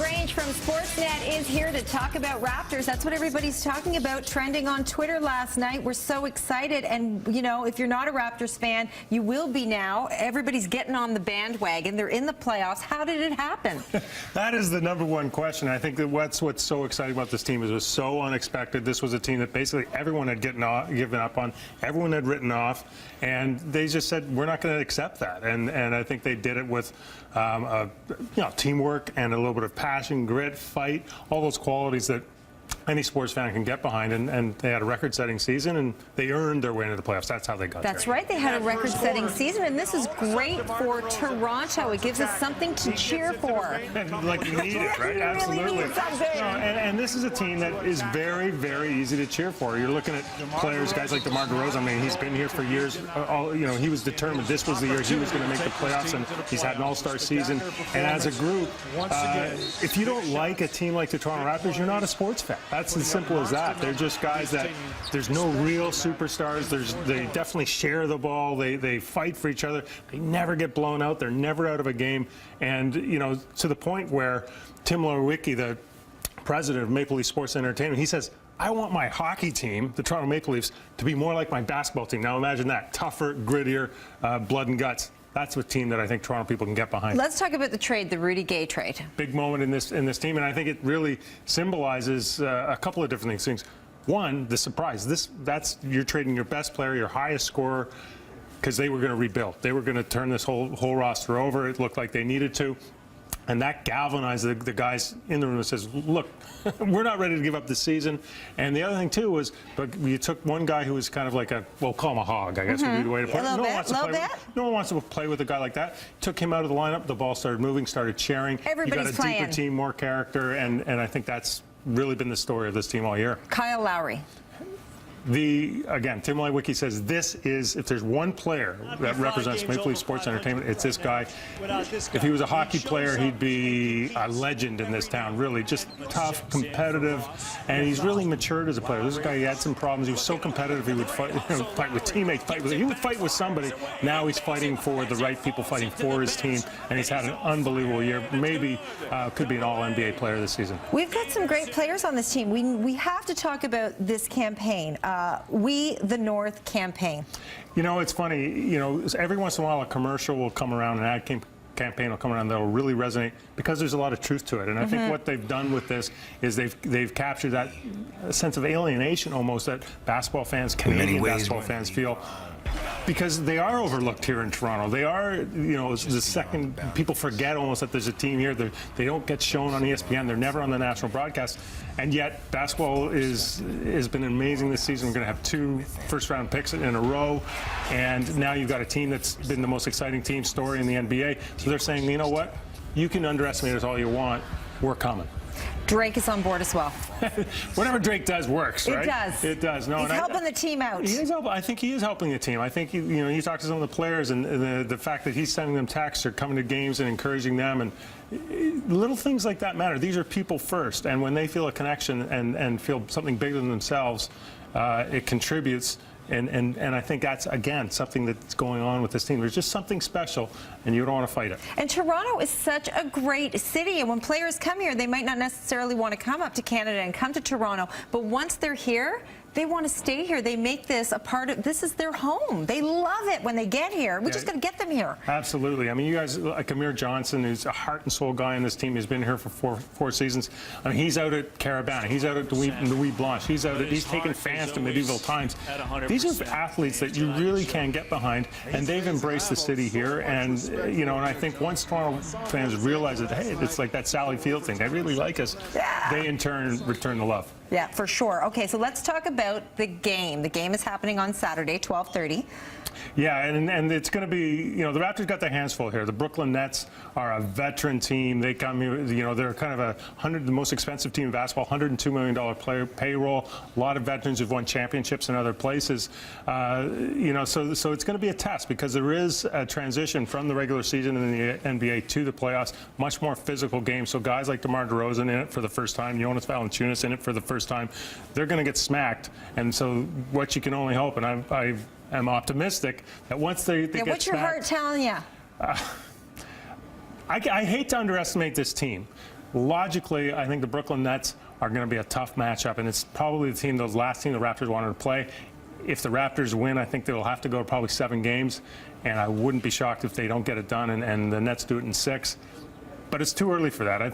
Grange from Sportsnet is here to talk about Raptors. That's what everybody's talking about, trending on Twitter last night. We're so excited, and you know, if you're not a Raptors fan, you will be now. Everybody's getting on the bandwagon. They're in the playoffs. How did it happen? That is the #1 question. I think that what's so exciting about this team is it was so unexpected. This was a team that basically everyone had given up on, everyone had written off, and they just said, we're not going to accept that. And I think they did it with teamwork and a little bit of passion, grit, fight, all those qualities that any sports fan can get behind, and they had a record-setting season, and they earned their way into the playoffs. That's how they got there. That's right. They had a record-setting season, and this is great for Toronto. It gives us something to cheer for. Like you need it, right? Absolutely. Really need something. And this is a team that is very, very easy to cheer for. You're looking at players, guys like DeMar DeRozan. I mean, he's been here for years. He was determined this was the year he was going to make the playoffs, and he's had an all-star season. And as a group, if you don't like a team like the Toronto Raptors, you're not a sports fan. That's as simple as that. They're just guys that there's no real superstars. They definitely share the ball. They fight for each other. They never get blown out. They're never out of a game. And, to the point where Tim Lewicki, the president of Maple Leaf Sports Entertainment, he says, I want my hockey team, the Toronto Maple Leafs, to be more like my basketball team. Now imagine that. Tougher, grittier, blood and guts. That's a team that I think Toronto people can get behind. Let's talk about the trade, the Rudy Gay trade. Big moment in this team, and I think it really symbolizes a couple of different things. One, the surprise. You're trading your best player, your highest scorer, because they were going to rebuild. They were going to turn this whole roster over. It looked like they needed to. And that galvanized the guys in the room and says, look, we're not ready to give up this season. And the other thing, too, was you took one guy who was kind of like we'll call him a hog, I guess would be the way to put it. No one wants to play with a guy like that. Took him out of the lineup. The ball started moving, started sharing. Everybody's you got a deeper team, more character, and I think that's really been the story of this team all year. Kyle Lowry. Again, Tim Lewicki says if there's one player that represents Maple Leaf Sports Entertainment, it's this guy. If he was a hockey player, he'd be a legend in this town, really. Just tough, competitive, and he's really matured as a player. This guy, he had some problems. He was so competitive, he would fight with teammates, he would fight with somebody. Now he's fighting for the right people, fighting for his team, and he's had an unbelievable year. Maybe could be an all-NBA player this season. We've got some great players on this team. We have to talk about this campaign. We the North campaign. It's funny, every once in a while a commercial will come around, an ad campaign will come around that'll really resonate because there's a lot of truth to it. And I think what they've done with this is they've captured that sense of alienation almost that basketball fans, Canadian basketball fans feel. Because they are overlooked here in Toronto. They are, the second people forget almost that there's a team here. They don't get shown on ESPN. They're never on the national broadcast. And yet, basketball has been amazing this season. We're going to have 2 first-round picks in a row. And now you've got a team that's been the most exciting team story in the NBA. So they're saying, you know what? You can underestimate us all you want. We're coming. Drake is on board as well. Whatever Drake does works, right? It does. It does. No, he's helping the team out. I think he is helping the team. I think you talk to some of the players, and the fact that he's sending them texts or coming to games and encouraging them, and little things like that matter. These are people first, and when they feel a connection and feel something bigger than themselves, it contributes. And I think that's, again, something that's going on with this team. There's just something special, and you don't want to fight it. And Toronto is such a great city, and when players come here, they might not necessarily want to come up to Canada and come to Toronto, but once they're here, they want to stay here. They make this a part of, this is their home. They love it when they get here. We just got to get them here. Absolutely. I mean, you guys, like Amir Johnson, who's a heart and soul guy in this team. He's been here for four seasons. I mean, he's out at Carabana. He's out at Louis Blanche. He's taking fans to medieval times. These are athletes that you really can get behind, and they've embraced the city here. And, and I think once Toronto fans realize that, hey, it's like that Sally Field thing. They really like us. They, in turn, return the love. Yeah, for sure. Okay, so let's talk about the game. The game is happening on Saturday, 12:30. Yeah, and it's going to be, the Raptors got their hands full here. The Brooklyn Nets are a veteran team. They come here, they're kind of the most expensive team in basketball, $102 million player payroll. A lot of veterans who've won championships in other places. So it's going to be a test because there is a transition from the regular season in the NBA to the playoffs. Much more physical game. So guys like DeMar DeRozan in it for the first time, Jonas Valanciunas in it for the first time, they're going to get smacked. And so what you can only hope, and I'm optimistic that once they get what's your heart telling you? I hate to underestimate this team, Logically, I think the Brooklyn Nets are going to be a tough matchup, and it's probably the last team the Raptors wanted to play. If the Raptors win, I think they'll have to go probably 7 games, and I wouldn't be shocked if they don't get it done and the Nets do it in 6. But it's too early for that. I think